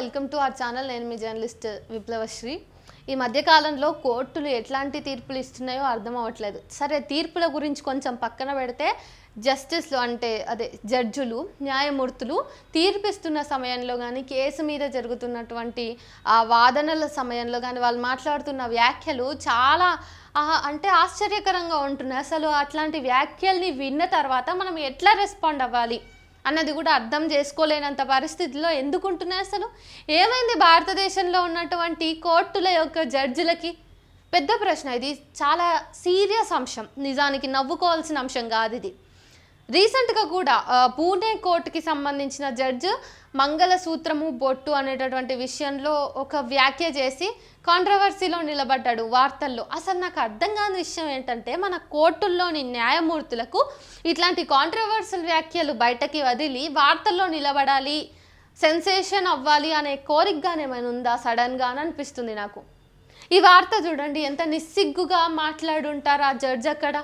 Welcome to our channel. నేను మీ journalist విప్లవశ్రీ. ఈ మధ్యకాలంలో కోర్టులు ఎట్లాంటి తీర్పులు ఇస్తున్నాయో అర్థం అవ్వట్లేదు. సరే, తీర్పుల గురించి కొంచెం పక్కన పెడితే జస్టిస్లు అంటే అదే జడ్జులు, న్యాయమూర్తులు తీర్పిస్తున్న సమయంలో కానీ, కేసు మీద జరుగుతున్నటువంటి ఆ వాదనల సమయంలో కానీ వాళ్ళు మాట్లాడుతున్న వ్యాఖ్యలు చాలా అంటే ఆశ్చర్యకరంగా ఉంటున్నాయి. అసలు అట్లాంటి వ్యాఖ్యల్ని విన్న తర్వాత మనం ఎట్లా రెస్పాండ్ అవ్వాలి అన్నది కూడా అర్థం చేసుకోలేనంత పరిస్థితిలో ఎందుకుంటున్నాయి. అసలు ఏమైంది భారతదేశంలో ఉన్నటువంటి కోర్టుల యొక్క జడ్జిలకి? పెద్ద ప్రశ్న. ఇది చాలా సీరియస్ అంశం, నిజానికి నవ్వుకోవాల్సిన అంశం కాదు ఇది. రీసెంట్గా కూడా పూణే కోర్టుకి సంబంధించిన జడ్జి మంగళసూత్రము బొట్టు అనేటటువంటి విషయంలో ఒక వ్యాఖ్య చేసి కాంట్రవర్సీలో నిలబడ్డాడు వార్తల్లో. అసలు నాకు అర్థం కాని విషయం ఏంటంటే, మన కోర్టుల్లోని న్యాయమూర్తులకు ఇట్లాంటి కాంట్రవర్షియల్ వ్యాఖ్యలు బయటకి వదిలి వార్తల్లో నిలబడాలి, సెన్సేషన్ అవ్వాలి అనే కోరికగానే ఏమైనా ఉందా సడన్గా అని అనిపిస్తుంది నాకు. ఈ వార్త చూడండి, ఎంత నిస్సిగ్గుగా మాట్లాడుంటారు ఆ జడ్జి అక్కడ.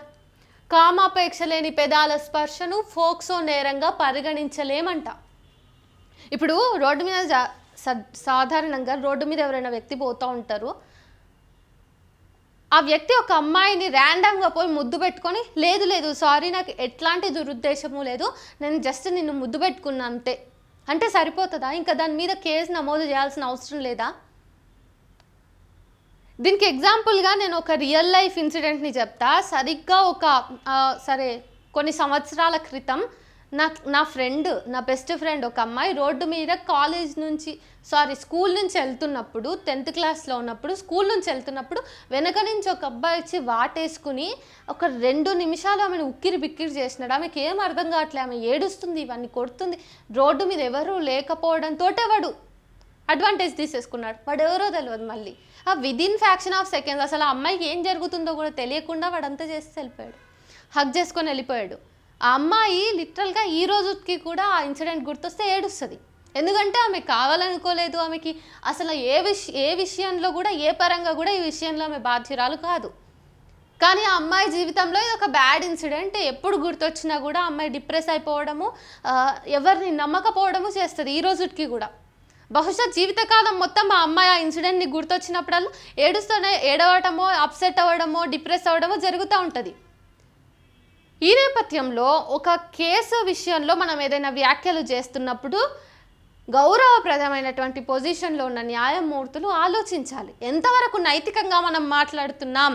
కామాపేక్ష లేని పెదాల స్పర్శను ఫోక్సో నేరంగా పరిగణించలేమంట. ఇప్పుడు రోడ్డు మీద సాధారణంగా రోడ్డు మీద ఎవరైనా వ్యక్తి పోతూ ఉంటారు. ఆ వ్యక్తి ఒక అమ్మాయిని ర్యాండమ్గా పోయి ముద్దు పెట్టుకొని, లేదు లేదు సారీ నాకు ఎట్లాంటి దురుద్దేశము లేదు, నేను జస్ట్ నిన్ను ముద్దు పెట్టుకున్నా అంతే అంటే సరిపోతుందా? ఇంకా దాని మీద కేసు నమోదు చేయాల్సిన అవసరం లేదా? దీనికి ఎగ్జాంపుల్గా నేను ఒక రియల్ లైఫ్ ఇన్సిడెంట్ని చెప్తా. సరిగ్గా కొన్ని సంవత్సరాల క్రితం నా ఫ్రెండ్, నా బెస్ట్ ఫ్రెండ్ ఒక అమ్మాయి రోడ్డు మీద స్కూల్ నుంచి వెళ్తున్నప్పుడు, 10th క్లాస్లో ఉన్నప్పుడు స్కూల్ నుంచి వెళ్తున్నప్పుడు వెనక నుంచి ఒక అబ్బాయి వచ్చి వాటేసుకుని ఒక 2 నిమిషాలు ఆమెను ఉక్కిరి బిక్కిరి చేసినాడు. ఆమెకి ఏం అర్థం కావట్లేదు, ఆమె ఏడుస్తుంది, ఇవన్నీ కొడుతుంది. రోడ్డు మీద ఎవరు లేకపోవడంతో వాడు అడ్వాంటేజ్ తీసేసుకున్నాడు. వాడు ఎవరో తెలియదు. మళ్ళీ విదిన్ ఫ్యాక్షన్ ఆఫ్ సెకండ్స్ అసలు ఆ అమ్మాయికి ఏం జరుగుతుందో కూడా తెలియకుండా వాడంతా చేసి వెళ్ళిపోయాడు, హగ్ చేసుకొని వెళ్ళిపోయాడు. ఆ అమ్మాయి లిటరల్గా ఈ రోజుకి కూడా ఆ ఇన్సిడెంట్ గుర్తొస్తే ఏడుస్తుంది. ఎందుకంటే ఆమె కావాలనుకోలేదు. ఆమెకి అసలు ఏ విషయంలో కూడా, ఏ పరంగా కూడా ఈ విషయంలో ఆమె బాధ్యురాలు కాదు. కానీ ఆ అమ్మాయి జీవితంలో ఇది ఒక బ్యాడ్ ఇన్సిడెంట్. ఎప్పుడు గుర్తొచ్చినా కూడా అమ్మాయి డిప్రెస్ అయిపోవడము, ఎవరిని నమ్మకపోవడము చేస్తుంది ఈ రోజుకి కూడా. బహుశా జీవితకాలం మొత్తం ఆ అమ్మాయి ఆ ఇన్సిడెంట్ని గుర్తొచ్చినప్పుడల్లా ఏడవటమో, అప్సెట్ అవ్వడమో, డిప్రెస్ అవ్వడమో జరుగుతూ ఉంటుంది. ఈ నేపథ్యంలో ఒక కేసు విషయంలో మనం ఏదైనా వ్యాఖ్యలు చేస్తున్నప్పుడు గౌరవప్రదమైనటువంటి పొజిషన్లో ఉన్న న్యాయమూర్తులు ఆలోచించాలి. ఎంతవరకు నైతికంగా మనం మాట్లాడుతున్నాం,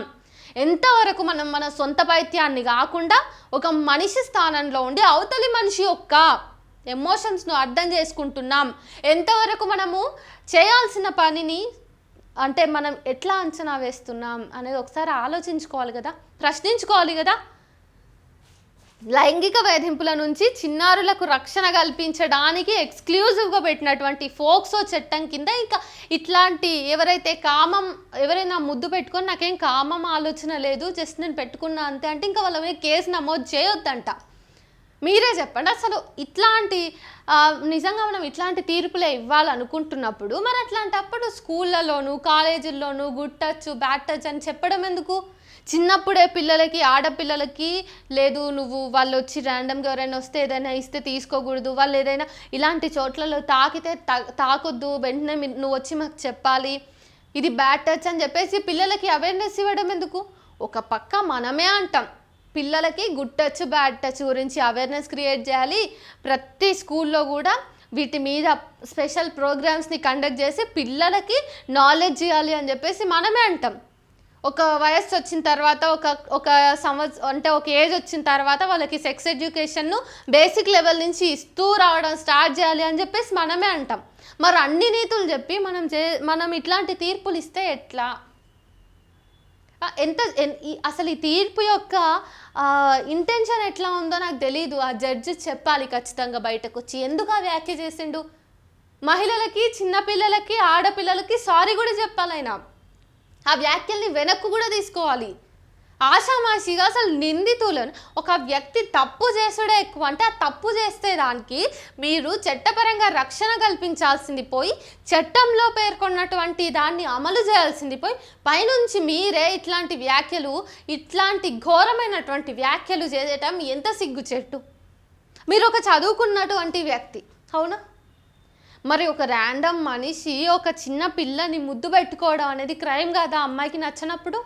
ఎంతవరకు మనం మన సొంత పైత్యాన్ని కాకుండా ఒక మనిషి స్థానంలో ఉండి అవతలి మనిషి యొక్క ఎమోషన్స్ను అర్థం చేసుకుంటున్నాం, ఎంతవరకు మనము చేయాల్సిన పనిని అంటే మనం ఎట్లా అంచనా వేస్తున్నాం అనేది ఒకసారి ఆలోచించుకోవాలి కదా, ప్రశ్నించుకోవాలి కదా. లైంగిక వేధింపుల నుంచి చిన్నారులకు రక్షణ కల్పించడానికి ఎక్స్క్లూజివ్గా పెట్టినటువంటి ఫోక్సో చట్టం కింద ఇంకా ఇట్లాంటి ఎవరైనా ముద్దు పెట్టుకొని నాకేం కామం ఆలోచన లేదు, జస్ట్ నేను పెట్టుకున్నా అంతే అంటే ఇంకా వాళ్ళ మీద కేసు నమోదు చేయొద్దంట. మీరే చెప్పండి. అసలు నిజంగా మనం ఇట్లాంటి తీర్పులే ఇవ్వాలనుకుంటున్నప్పుడు మరి అట్లాంటప్పుడు స్కూళ్ళలోను, కాలేజీల్లోనూ గుడ్ టచ్, బ్యాడ్ టచ్ అని చెప్పడం ఎందుకు? చిన్నప్పుడే పిల్లలకి, ఆడపిల్లలకి లేదు, వాళ్ళు వచ్చి ర్యాండమ్గా ఎవరైనా వస్తే ఏదైనా ఇస్తే తీసుకోకూడదు, వాళ్ళు ఏదైనా ఇలాంటి చోట్లలో తాకితే తాకొద్దు, వెంటనే నువ్వు వచ్చి మాకు చెప్పాలి, ఇది బ్యాడ్ టచ్ అని చెప్పేసి పిల్లలకి అవేర్నెస్ ఇవ్వడం ఎందుకు? ఒక పక్క మనమే అంటాం పిల్లలకి గుడ్ టచ్, బ్యాడ్ టచ్ గురించి అవేర్నెస్ క్రియేట్ చేయాలి, ప్రతి స్కూల్లో కూడా వీటి మీద స్పెషల్ ప్రోగ్రామ్స్ని కండక్ట్ చేసి పిల్లలకి నాలెడ్జ్ ఇవ్వాలి అని చెప్పేసి మనమే అంటాం. ఒక వయస్సు వచ్చిన తర్వాత, ఒక ఏజ్ వచ్చిన తర్వాత వాళ్ళకి సెక్స్ ఎడ్యుకేషన్ను బేసిక్ లెవెల్ నుంచి ఇస్తూ రావడం స్టార్ట్ చేయాలి అని చెప్పేసి మనమే అంటాం. మరి అన్ని నీతులు చెప్పి మనం ఇట్లాంటి తీర్పులు ఇస్తే ఎట్లా? అసలు ఈ తీర్పు యొక్క ఇంటెన్షన్ ఎట్లా ఉందో నాకు తెలీదు. ఆ జడ్జి చెప్పాలి ఖచ్చితంగా బయటకు వచ్చి, ఎందుకు ఆ వ్యాఖ్య చేసిండు. మహిళలకి, చిన్నపిల్లలకి, ఆడపిల్లలకి సారీ కూడా చెప్పాలి ఆయన. ఆ వ్యాఖ్యల్ని వెనక్కు కూడా తీసుకోవాలి. ఆషామాషిగా అసలు నిందితులను ఒక వ్యక్తి తప్పు చేసుడే ఎక్కువ అంటే ఆ తప్పు చేస్తే దానికి మీరు చట్టపరంగా రక్షణ కల్పించాల్సింది పోయి, చట్టంలో పేర్కొన్నటువంటి దాన్ని అమలు చేయాల్సింది పోయి, పైనుంచి మీరే ఇట్లాంటి ఘోరమైనటువంటి వ్యాఖ్యలు చేయటం ఎంత సిగ్గుచెట్టు. మీరు ఒక చదువుకున్నటువంటి వ్యక్తి, అవునా? మరి ఒక ర్యాండమ్ మనిషి ఒక చిన్న పిల్లని ముద్దు పెట్టుకోవడం అనేది క్రైమ్ కాదా అమ్మాయికి నచ్చినప్పుడు?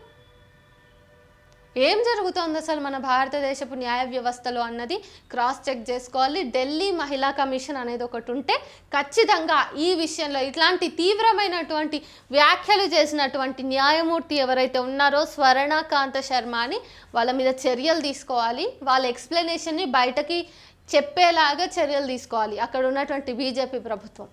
ఏం జరుగుతోంది అసలు మన భారతదేశపు న్యాయ వ్యవస్థలో అన్నది క్రాస్ చెక్ చేసుకోవాలి. ఢిల్లీ మహిళా కమిషన్ అనేది ఒకటి ఉంటే ఖచ్చితంగా ఈ విషయంలో ఇట్లాంటి తీవ్రమైనటువంటి వ్యాఖ్యలు చేసినటువంటి న్యాయమూర్తి ఎవరైతే ఉన్నారో స్వర్ణకాంత శర్మ అని వాళ్ళ మీద చర్యలు తీసుకోవాలి. వాళ్ళ ఎక్స్ప్లెనేషన్ని బయటకి చెప్పేలాగా చర్యలు తీసుకోవాలి అక్కడ ఉన్నటువంటి బీజేపీ ప్రభుత్వం.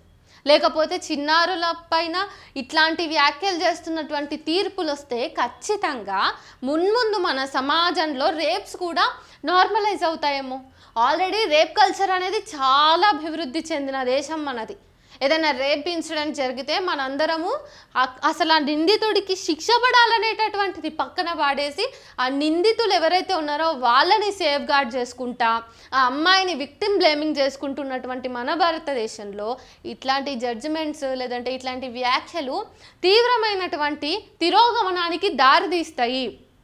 లేకపోతే చిన్నారుల పైన ఇట్లాంటి వ్యాఖ్యలు చేస్తున్నటువంటి తీర్పులు వస్తే ఖచ్చితంగా మున్ముందు మన సమాజంలో రేప్స్ కూడా నార్మలైజ్ అవుతాయేమో. ఆల్రెడీ రేప్ కల్చర్ అనేది చాలా అభివృద్ధి చెందిన దేశం మనది. ఏదైనా రేప్ ఇన్సిడెంట్ జరిగితే మనందరము అసలు ఆ నిందితుడికి శిక్ష పడాలనేటటువంటిది పక్కన పాడేసి ఆ నిందితులు ఎవరైతే ఉన్నారో వాళ్ళని సేఫ్ గార్డ్ చేసుకుంటా ఆ అమ్మాయిని విక్టిమ్ బ్లేమింగ్ చేసుకుంటున్నటువంటి మన భారతదేశంలో ఇట్లాంటి జడ్జిమెంట్స్ లేదంటే ఇట్లాంటి వ్యాఖ్యలు తీవ్రమైనటువంటి తిరోగమనానికి దారితీస్తాయి.